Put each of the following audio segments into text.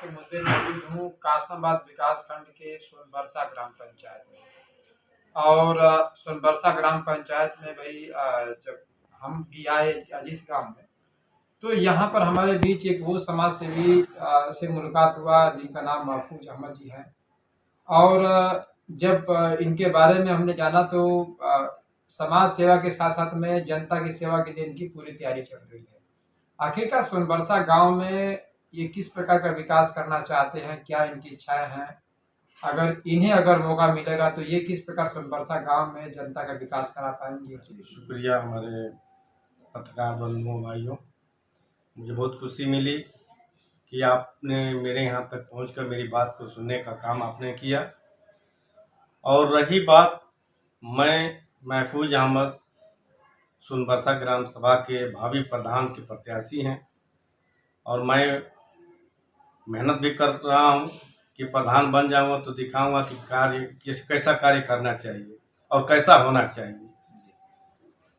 के मुद्दे मौजूद हूँ कासमाबाद विकासखंड के सोनबरसा ग्राम पंचायत में। और सोनबरसा ग्राम पंचायत में भाई जब हम भी आए जिस गांव में, तो यहाँ पर हमारे बीच एक वो समाज सेवी से मुलाकात हुआ जिनका नाम महफूज अहमद जी है। और जब इनके बारे में हमने जाना तो समाज सेवा के साथ साथ में जनता की सेवा के लिए इनकी पूरी तैयारी चल रही है। आखिरकार सोनबरसा गांव में ये किस प्रकार का विकास करना चाहते हैं, क्या इनकी इच्छाएं हैं, अगर मौका मिलेगा तो ये किस प्रकार सोनबरसा गांव में जनता का विकास करा पाएंगे। शुक्रिया हमारे पत्रकार बंधुओं भाइयों, मुझे बहुत खुशी मिली कि आपने मेरे यहाँ तक पहुँचकर मेरी बात को सुनने का काम आपने किया। और रही बात, मैं महफूज अहमद सोनबरसा ग्राम सभा के भावी प्रधान के प्रत्याशी हैं और मैं मेहनत भी कर रहा हूं कि प्रधान बन जाऊंगा तो दिखाऊंगा कि कैसा कार्य करना चाहिए और कैसा होना चाहिए।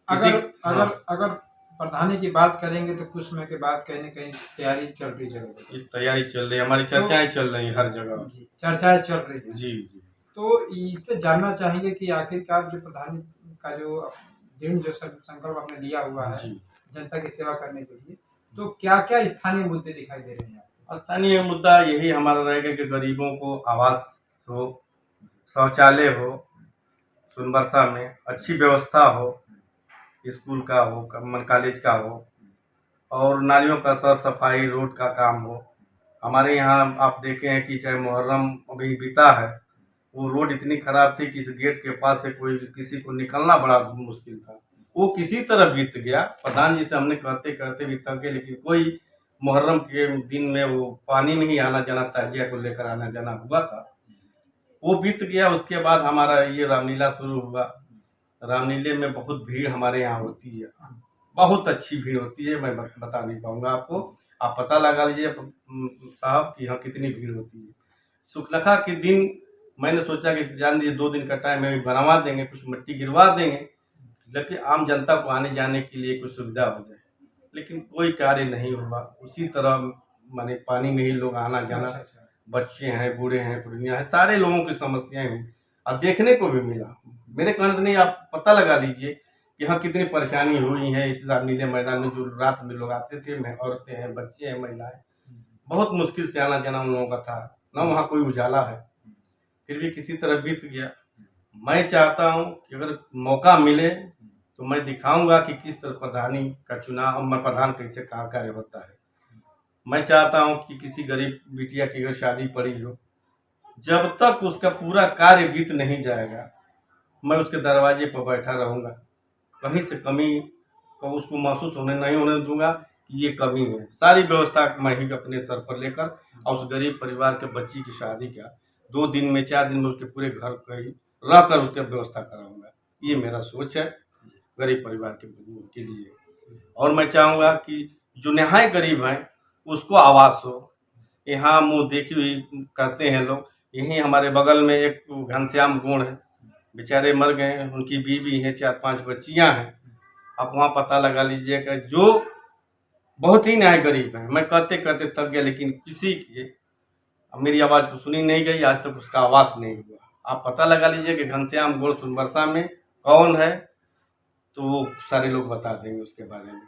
अगर प्रधानी की बात करेंगे तो कुछ समय के बाद कहीं न कहीं तैयारी चल रही है। तैयारी चल रही है, हमारी चर्चाएं चल रही हैं, हर जगह चर्चाएं चल रही है। जी जी। तो इससे जानना चाहेंगे कि आखिरकार जो प्रधानी का जो दृढ़ जो संकल्प आपने लिया हुआ है जनता की सेवा करने के लिए, तो क्या क्या स्थानीय मुद्दे दिखाई दे रहे हैं? स्थानीय मुद्दा यही हमारा रहेगा कि गरीबों को आवास हो, शौचालय हो, सोनबरसा में अच्छी व्यवस्था हो, स्कूल का हो, कॉलेज का हो, और नालियों का साफ सफाई, रोड का काम हो। हमारे यहाँ आप देखे हैं कि चाहे मुहर्रम अभी बीता है, वो रोड इतनी खराब थी कि इस गेट के पास से किसी को निकलना बड़ा मुश्किल था। वो किसी तरह बीत गया, प्रधान जी से हमने कहते कहते भी थक गए, लेकिन कोई मुहर्रम के दिन में वो पानी में ही आना जाना, ताजिया को लेकर आना जाना हुआ था, वो बीत गया। उसके बाद हमारा ये रामलीला शुरू हुआ। रामलीले में बहुत भीड़ हमारे यहाँ होती है, बहुत अच्छी भीड़ होती है, मैं बता नहीं पाऊंगा आपको, आप पता लगा लीजिए साहब कि यहाँ कितनी भीड़ होती है। सुखलखा के दिन मैंने सोचा कि जान दीजिए 2 दिन का टाइम है, बनवा देंगे, कुछ मिट्टी गिरवा देंगे, लेकिन आम जनता को आने जाने के लिए कुछ सुविधा हो जाए, लेकिन कोई कार्य नहीं हुआ। उसी तरह माने पानी में ही लोग आना जाना, बच्चे हैं, बूढ़े हैं, पुरनिया हैं, सारे लोगों की समस्याएं हुई और देखने को भी मिला। मेरे कहने से नहीं, आप पता लगा लीजिए कि यहाँ कितनी परेशानी हुई है इस नीले मैदान में। जो रात में लोग आते थे, औरतें हैं, बच्चे हैं, महिलाएं, बहुत मुश्किल से आना जाना उन लोगों का था, ना वहाँ कोई उजाला है, फिर भी किसी तरह बीत गया। मैं चाहता हूँ कि अगर मौका मिले तो मैं दिखाऊंगा कि किस तरह प्रधानी का चुनाव में प्रधान कैसे कार्य होता है। मैं चाहता हूँ कि किसी गरीब बिटिया की अगर शादी पड़ी हो, जब तक उसका पूरा कार्य बीत नहीं जाएगा, मैं उसके दरवाजे पर बैठा रहूँगा, कहीं से कमी को उसको महसूस नहीं होने दूंगा कि ये कमी है। सारी व्यवस्था मैं ही अपने सर पर लेकर और उस गरीब परिवार के बच्ची की शादी का 2 दिन में 4 दिन में उसके पूरे घर कहीं रहकर उसकी व्यवस्था कराऊंगा। ये मेरा सोच है गरीब परिवार के लिए। और मैं चाहूँगा कि जो नहाए गरीब हैं उसको आवास हो। यहाँ मुँह देखी हुई करते हैं लोग। यहीं हमारे बगल में एक घनश्याम गोड़ है, बेचारे मर गए हैं, उनकी बीवी है, 4-5 बच्चियाँ हैं। आप वहाँ पता लगा लीजिएगा, जो बहुत ही न्याय गरीब है। मैं कहते कहते थक गया, लेकिन किसी के मेरी आवाज़ को सुनी नहीं गई, आज तक उसका आवास नहीं हुआ। आप पता लगा लीजिए कि घनश्याम गोड़ सोनबरसा में कौन है, तो वो सारे लोग बता देंगे उसके बारे में।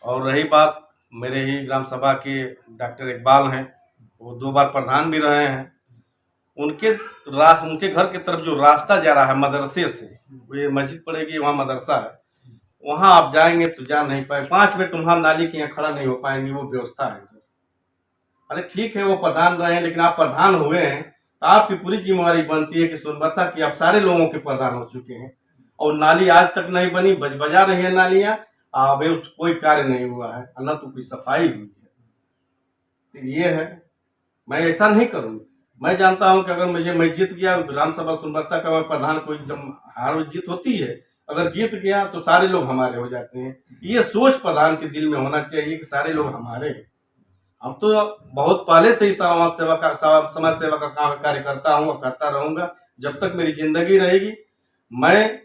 और रही बात, मेरे ही ग्राम सभा के डॉक्टर इकबाल हैं, वो 2 बार प्रधान भी रहे हैं। उनके घर की तरफ जो रास्ता जा रहा है मदरसे से, वो ये मस्जिद पड़ेगी, वहाँ मदरसा है, वहाँ आप जाएंगे तो जा नहीं पाए, 5 मिनट वहाँ नाली के यहाँ खड़ा नहीं हो पाएंगे, वो व्यवस्था है। अरे ठीक है, वो प्रधान रहे हैं, लेकिन आप प्रधान हुए हैं तो आपकी पूरी जिम्मेवारी बनती है कि सोनबरसा की आप सारे लोगों के प्रधान हो चुके हैं, और नाली आज तक नहीं बनी, बजा रही है नालियाँ, अभी कोई कार्य नहीं हुआ है, न तो कोई सफाई हुई है। तो ये है, मैं ऐसा नहीं करूँगा। मैं जानता हूं कि अगर मैं जीत गया ग्राम सभा सोनबरसा का, मैं प्रधान, कोई जब हार जीत होती है, अगर जीत गया तो सारे लोग हमारे हो जाते हैं। ये सोच प्रधान के दिल में होना चाहिए कि सारे लोग हमारे हैं। हम तो बहुत पहले से ही समाज सेवा का कार्य करता हूँ और करता रहूंगा। जब तक मेरी जिंदगी रहेगी मैं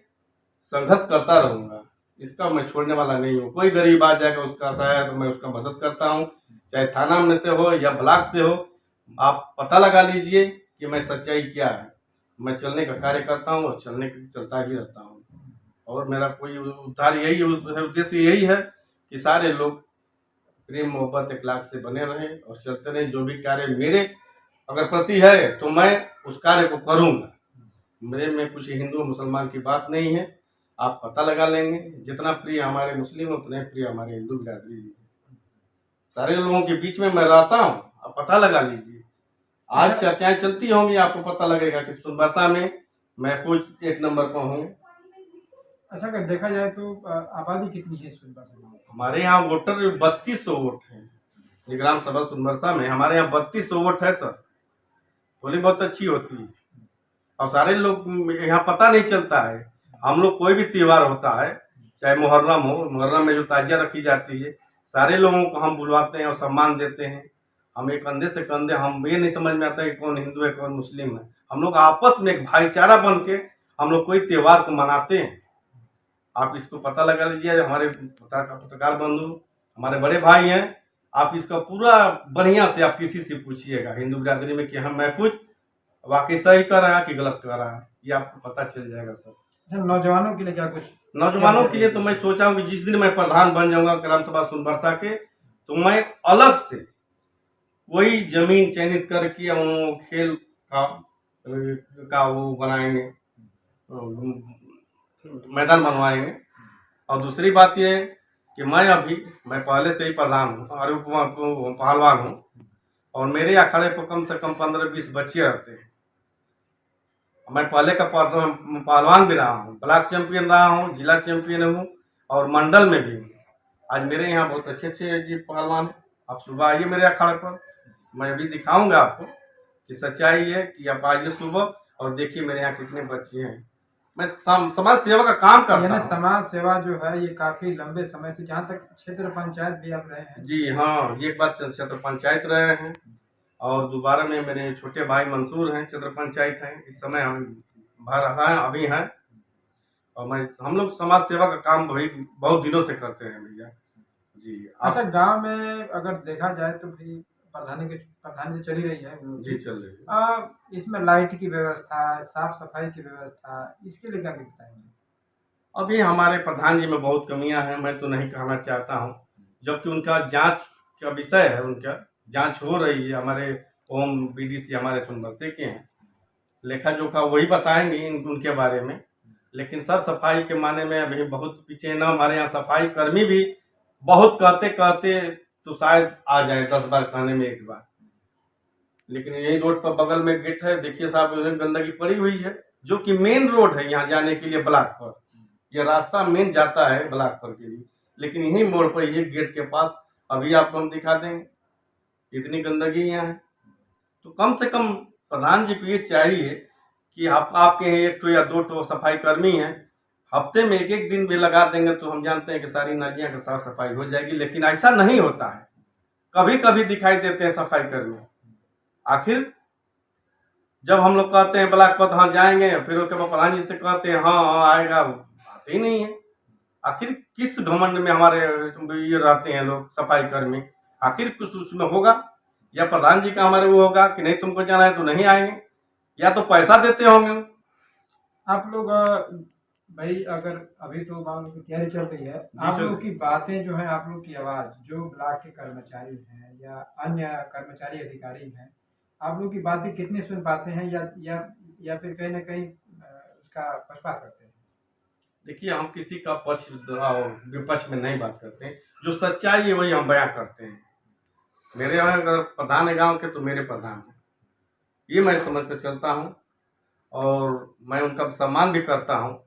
संघर्ष करता रहूंगा, इसका मैं छोड़ने वाला नहीं हूँ। कोई गरीब आ जाएगा, उसका सहायता तो मैं उसका मदद करता हूँ। चाहे थाना में से हो या ब्लॉक से हो, आप पता लगा लीजिए कि मैं सच्चाई क्या है। मैं चलने का कार्य करता हूँ और चलता ही रहता हूँ। और मेरा कोई उद्धार यही उद्देश्य यही है कि सारे लोग प्रेम मोहब्बत इखलाक से बने रहें और चलते रहें। जो भी कार्य मेरे अगर प्रति है तो मैं उस कार्य को करूँगा। मेरे में कुछ हिंदू मुसलमान की बात नहीं है। आप पता लगा लेंगे, जितना प्रिय हमारे मुस्लिम उतने प्रिय हमारे हिंदू बिरादरी भी है। सारे लोगों के बीच में मैं रहता हूँ, आप पता लगा लीजिए। आज चर्चाएं चलती होंगी, आपको पता लगेगा कि सोनबरसा में महफूज एक नंबर पर हूँ। अच्छा, अगर देखा जाए तो आबादी कितनी है सोनबरसा में? हमारे यहाँ वोटर 3200 वोट है। ग्राम सभा सोनबरसा में हमारे यहाँ 3200 वोट है सर। बोली बहुत अच्छी होती है और सारे लोग यहाँ पता नहीं चलता है। हम लोग कोई भी त्योहार होता है, चाहे मुहर्रम हो, मुहर्रम में जो ताजिया रखी जाती है, सारे लोगों को हम बुलवाते हैं और सम्मान देते हैं। हम एक कंधे से कंधे, हम ये नहीं समझ में आता है कि कौन हिंदू है कौन मुस्लिम है। हम लोग आपस में एक भाईचारा बन के हम लोग कोई त्योहार को मनाते हैं। आप इसको पता लगा लीजिए। हमारे पत्रकार बंधु हमारे बड़े भाई हैं, आप इसका पूरा बढ़िया से आप किसी से पूछिएगा हिंदू बिरादरी में कि हम महफूज वाकई सही कर रहे हैं कि गलत कर रहा है, ये आपको पता चल जाएगा सर। अच्छा, नौजवानों के लिए क्या कुछ? नौजवानों के लिए तो मैं सोचा हूँ कि जिस दिन मैं प्रधान बन जाऊंगा ग्राम सभा सोनबरसा के, तो मैं अलग से कोई जमीन चयनित करके उन खेल का वो बनाएंगे, मैदान बनवाएंगे। और दूसरी बात ये है कि मैं पहले से ही प्रधान हूँ और पहलवान हूँ और मेरे अखाड़े पर कम से कम 15-20 बच्चे रहते हैं। मैं पहले का पहलवान भी रहा हूँ, ब्लॉक चैंपियन रहा हूँ, जिला चैंपियन हूँ और मंडल में भी हूँ। आज मेरे यहाँ बहुत अच्छे अच्छे जी पहलवान हैं। आप सुबह आइए मेरे अखाड़े पर, मैं अभी दिखाऊंगा आपको कि सच्चाई है कि आप आइए सुबह और देखिए मेरे यहाँ कितने बच्चे हैं। मैं समाज सेवा का काम करता हूँ। समाज सेवा जो है ये काफी लंबे समय से, जहाँ तक क्षेत्र पंचायत भी आप रहे हैं। जी हाँ, जी एक बार क्षेत्र पंचायत रहे हैं और दोबारा में मेरे छोटे भाई मंसूर हैं, क्षेत्र पंचायत हैं। इस समय हम अभी हैं और हम लोग समाज सेवा का काम भाई बहुत दिनों से करते हैं भैया जी। अच्छा, गांव में अगर देखा जाए तो भाई प्रधानी तो चली रही है जी, चल रही है। इसमें लाइट की व्यवस्था, साफ सफाई की व्यवस्था, इसके लिए क्या बताएंगे? अभी हमारे प्रधान जी में बहुत कमियां हैं, मैं तो नहीं कहना चाहता हूं, जबकि उनका जांच का विषय है, उनका जांच हो रही है। हमारे ओम बीडीसी हमारे सोनबरसे के हैं, लेखा जोखा वही बताएंगे उनके बारे में। लेकिन सर सफाई के माने में अभी बहुत पीछे न। हमारे यहाँ सफाई कर्मी भी बहुत कहते कहते तो शायद आ जाए 10 बार कहने में एक बार। लेकिन यही रोड पर बगल में गेट है, देखिए साहब उधर गंदगी पड़ी हुई है, जो कि मेन रोड है यहाँ जाने के लिए ब्लॉक पर। यह रास्ता मेन जाता है ब्लॉक पर के लिए, लेकिन यही मोड़ पर ये गेट के पास अभी आपको हम दिखा देंगे, इतनी गंदगी यहाँ है। तो कम से कम प्रधान जी को ये चाहिए कि आपके यहाँ 1 या 2 सफाई कर्मी हैं, हफ्ते में 1 दिन भी लगा देंगे तो हम जानते हैं कि सारी नालियाँ की साफ सफाई हो जाएगी। लेकिन ऐसा नहीं होता है, कभी कभी दिखाई देते हैं सफाई कर्मी। आखिर जब हम लोग कहते हैं ब्लॉक पर हाँ जाएंगे, फिर उसके बाद प्रधान जी से कहते हैं हाँ आएगा, आते ही नहीं है। आखिर किस घमंड में हमारे ये रहते हैं लोग सफाई कर्मी? आखिर कुछ उसमें होगा या प्रधान जी का हमारे वो होगा कि नहीं तुमको जाना है तो नहीं आएंगे, या तो पैसा देते होंगे। आप लोग भाई, अगर अभी तो मान लो की तैयारी चल रही है, आप लोग की बातें जो है, आप लोग की आवाज जो ब्लॉक के कर्मचारी हैं या अन्य कर्मचारी अधिकारी हैं, आप लोग की बातें कितने सुन पाते हैं या फिर कहीं ना कहीं उसका पक्षपात करते हैं? देखिए, हम किसी का पक्ष विपक्ष में नहीं बात करते हैं, जो सच्चाई है वही हम बयां करते हैं। मेरे यहाँ अगर प्रधान है गांव के तो मेरे प्रधान हैं, ये मैं समझ कर चलता हूँ और मैं उनका सम्मान भी करता हूँ।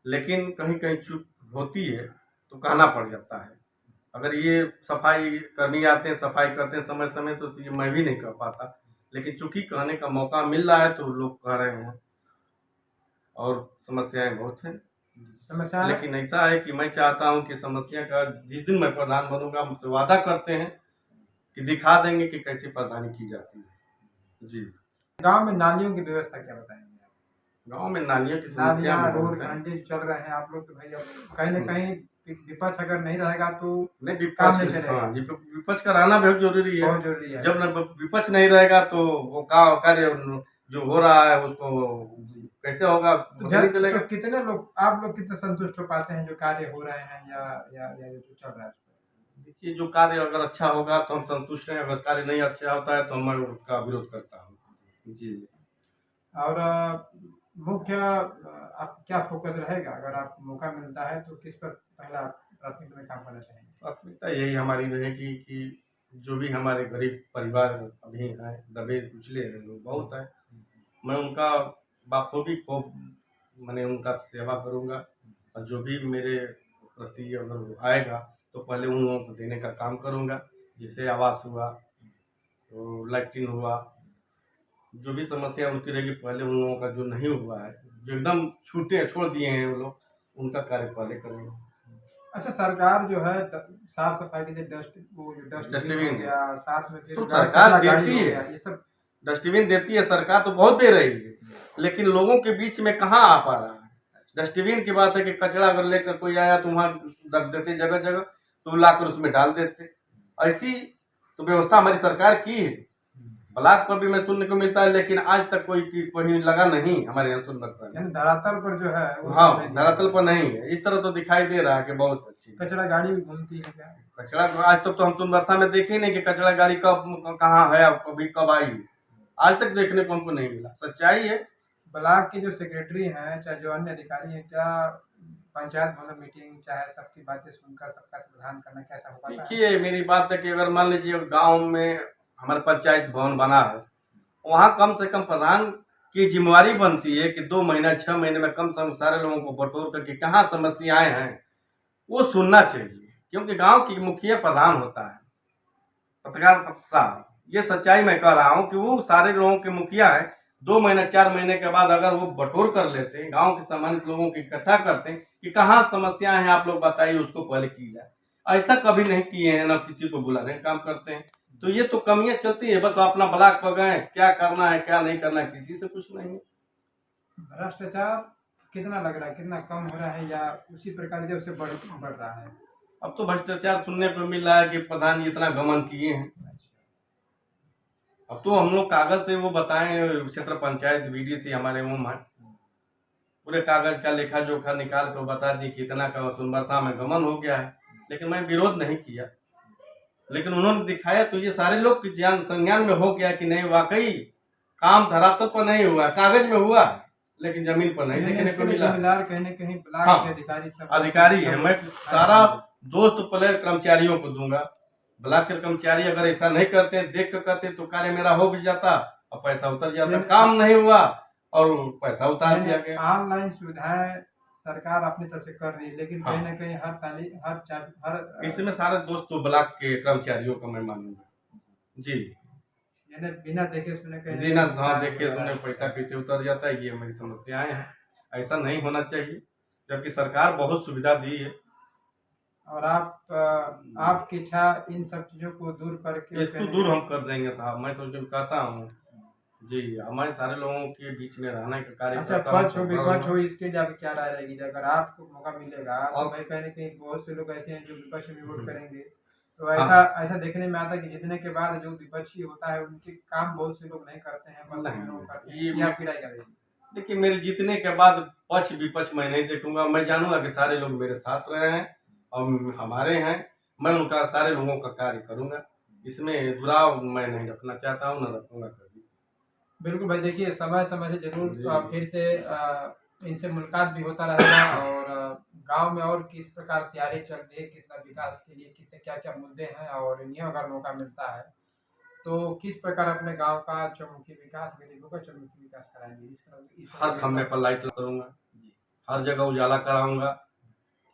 लेकिन कहीं कहीं चूक होती है तो कहना पड़ जाता है। अगर ये सफाई कर्मी आते हैं, सफाई करते हैं समय समय से, तो ये मैं भी नहीं कर पाता। लेकिन चूंकि कहने का मौका मिल रहा है तो लोग कह रहे हैं और समस्याएं बहुत हैं। समस्या लेकिन ऐसा है कि मैं चाहता हूं कि समस्या का जिस दिन मैं प्रधान बनूंगा, मुझसे वादा करते हैं कि दिखा देंगे कि कैसे प्रधानी की जाती है जी। गांव में नालियों की व्यवस्था क्या बताएंगे? गांव में नालियों की समस्या नालियाँ, रोड बहुत है। खंजे चल रहे हैं आप लोग तो भाई, अब कहीं ना कहीं विपक्ष अगर नहीं रहेगा तो नहीं, काम नहीं विपक्ष, चलेगा। हाँ, विपक्ष का रहना बहुत जरूरी है। बहुत जरूरी है। जब न विपक्ष नहीं रहेगा तो वो कार्य जो हो रहा है उसको कैसे होगा, तो पता नहीं चलेगा। तो कितने लोग, आप लोग कितने संतुष्ट हो पाते हैं जो कार्य हो रहे हैं या जो चल रहा है? देखिए, जो कार्य अगर अच्छा होगा तो हम संतुष्ट हैं, अगर कार्य नहीं अच्छा होता है तो मैं उसका विरोध करता हूँ। जी। और मुख्य आप क्या फोकस रहेगा अगर आप मौका मिलता है तो किस पर पहला प्राथमिकता में काम करना चाहेंगे? प्राथमिकता यही हमारी रहेगी कि जो भी हमारे गरीब परिवार अभी हैं, दबे कुचले हैं लोग बहुत हैं, मैं उनका बाखूबी खूब मैंने उनका सेवा करूँगा। और जो भी मेरे प्रति अगर वो आएगा तो पहले उन लोगों को देने का काम करूँगा। जैसे आवास हुआ, तो लैट्रिन हुआ, जो भी समस्या उनकी रहेगी पहले उन लोगों का जो नहीं हुआ है, जो एकदम छोड़ दिए हैं वो लोग, उनका कार्य पहले करेंगे। अच्छा, सरकार जो है साफ सफाई के लिए वो जो डस्टबिन हो डस्टबिन गया, साथ में फिर तो कचरा सरकार गाड़ी देती हो है, गया, ये सब डस्टबिन देती है सरकार, तो बहुत दे रही है, लेकिन लोगों के बीच में कहाँ आ पा रहा है। डस्टबिन की बात है कि कचरा अगर लेकर कोई आया तो वहाँ रख देते जगह जगह, तो लाकर उसमें डाल देते। ऐसी तो व्यवस्था हमारी सरकार की है। ब्लॉक पर भी मैं सुनने को मिलता है, लेकिन आज तक कोई लगा नहीं हमारे यहाँ सोनभद्र में। यानी धरातल पर जो है वो हाँ, सब नहीं दिया धरातल गया। पर नहीं है। इस तरह तो दिखाई दे रहा है कि बहुत अच्छी कचरा गाड़ी भी घूमती है क्या? कचरा आज तक तो हम सोनभद्र में देखे ही नहीं कि कचरा गाड़ी कब कहाँ है, अब कभी कब आई है। आज तक देखने को हमको नहीं मिला। सच्चाई है। ब्लॉक के जो सेक्रेटरी हैं चाहे जो अन्य अधिकारी हैं, क्या पंचायत भवन मीटिंग चाहे सबकी बातें सुनकर सबका समाधान करना कैसा हो पाता है? देखिए, मेरी बात है कि अगर मान लीजिए गांव में हमारे पंचायत भवन बना है, वहाँ कम से कम प्रधान की जिम्मेवारी बनती है कि 2 महीना 6 महीने में कम से कम सारे लोगों को बटोर करके कहाँ समस्याएं हैं वो सुनना चाहिए, क्योंकि गांव की मुखिया प्रधान होता है, पत्रकार साहब। ये सच्चाई मैं कह रहा हूँ कि वो सारे लोगों के मुखिया है। 2 महीने 4 महीने के बाद अगर वो बटोर कर लेते हैं, गांव के सम्मानित लोगों को इकट्ठा करते हैं कि कहाँ समस्याएं हैं आप लोग बताइए, उसको पहले की जाए। ऐसा कभी नहीं किए हैं, न किसी को बुलाने का काम करते हैं। तो ये तो कमियां चलती है, बस अपना ब्लॉक पर गए, क्या करना है क्या नहीं करना है किसी से कुछ नहीं है। भ्रष्टाचार कितना लग रहा है, कितना कम हो रहा है या उसी प्रकार जब से बढ़ रहा है? अब तो भ्रष्टाचार सुनने को मिल रहा है कि प्रधान जी इतना गमन किए हैं। अब तो हम लोग कागज से वो बताएं, क्षेत्र पंचायत बीडीसी हमारे मुंह में पूरे कागज का लेखा जोखा निकाल कर बता दी कि इतना का सोनभद्र में गमन हो गया है, लेकिन मैं विरोध नहीं किया। लेकिन उन्होंने दिखाया तो ये सारे लोग की ज्ञान संज्ञान में हो गया कि नहीं, वाकई काम धरातल पर नहीं हुआ, कागज में हुआ लेकिन जमीन पर नहीं देखने को मिला। जिम्मेदार कहीं न कहीं ब्लॉक हाँ, के अधिकारी सब अधिकारी है। मैं सारा दोस्त तो पहले कर्मचारियों को दूंगा। ब्लॉक के कर्मचारी अगर ऐसा नहीं करते, देख कर करते तो कार्य मेरा हो भी जाता और पैसा उतर जाता। काम नहीं हुआ और पैसा उतार दिया गया। ऑनलाइन सुविधाएं सरकार अपनी तरफ से कर रही है, लेकिन कहीं न कहीं हर इसमें सारे दोस्त तो ब्लॉक के कर्मचारियों का मैं मानूंगा। जी, यानी बिना देखे सुने कहीं जी ना, हाँ, देखे सुने पैसा कैसे उतर जाता है, ये मेरी समस्याएं हैं। ऐसा नहीं होना चाहिए, जबकि सरकार बहुत सुविधा दी है। और आपकी इच्छा इन सब चीजों को दूर करके इसको दूर हम कर देंगे साहब, मैं तो जो कहता हूँ। जी, हमारे सारे लोगों के बीच में रहने का कार्य अच्छा, करता हूँ। पक्ष हो विपक्ष हो, इसके लिए आपकी क्या राय रहेगी? अगर आपको मौका मिलेगा तो और भाई कहीं न कहीं बहुत से लोग ऐसे हैं जो विपक्ष में वोट करेंगे, तो हाँ, ऐसा देखने में आता है कि जीतने के बाद जो विपक्षी होता है उनके काम बहुत से लोग नहीं करते हैं, बस नहीं, लोग करते हैं। ये ये आपकी राय क्या रहेगी? देखिए, मेरे जीतने के बाद पक्ष विपक्ष मैं नहीं देखूंगा। मैं जानूंगा कि सारे लोग मेरे साथ रहे हैं और हमारे हैं। मैं उनका सारे लोगों का कार्य करूंगा। इसमें दुराव मैं नहीं रखना चाहता हूँ, न रखूंगा कभी। बिल्कुल भाई, देखिए समय समय से जरूर जी। फिर से इनसे मुलाकात भी होता रहेगा और गांव में और किस प्रकार तैयारी चल रही है, कितना विकास के लिए कितने क्या क्या मुद्दे हैं, और इन्हें अगर मौका मिलता है तो किस प्रकार अपने गांव का चौमुखी विकास, गरीबों का चौमुखी विकास कराएंगे। हर खम्भे पर लाइट करूंगा, हर जगह उजाला कराऊंगा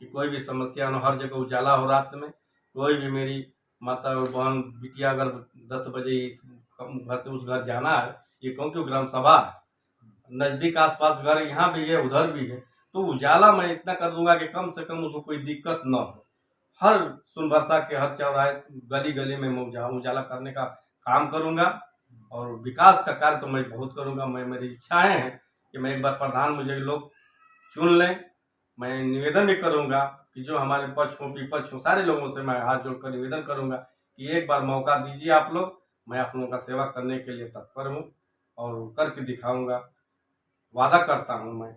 कि कोई भी समस्या न, हर जगह उजाला हो। रात में कोई भी मेरी माता बहन बिटिया अगर 10 बजे घर से उस घर जाना है, ये क्योंकि ग्राम सभा है, नज़दीक आसपास घर यहाँ भी है उधर भी है, तो उजाला मैं इतना कर दूंगा कि कम से कम उसको कोई दिक्कत न हो। हर सोनभद्र के हर चौराहे गली गली में मैं उजाला करने का काम करूंगा और विकास का कार्य तो मैं बहुत करूंगा। मेरी इच्छाएं हैं कि मैं एक बार प्रधान मुझे लोग चुन लें मैं निवेदन भी करूंगा कि जो हमारे पक्ष हो विपक्ष हो सारे लोगों से मैं हाथ जोड़कर निवेदन करूंगा कि एक बार मौका दीजिए आप लोग, मैं आप लोगों का सेवा करने के लिए तत्पर हूँ और करके दिखाऊंगा, वादा करता हूँ मैं।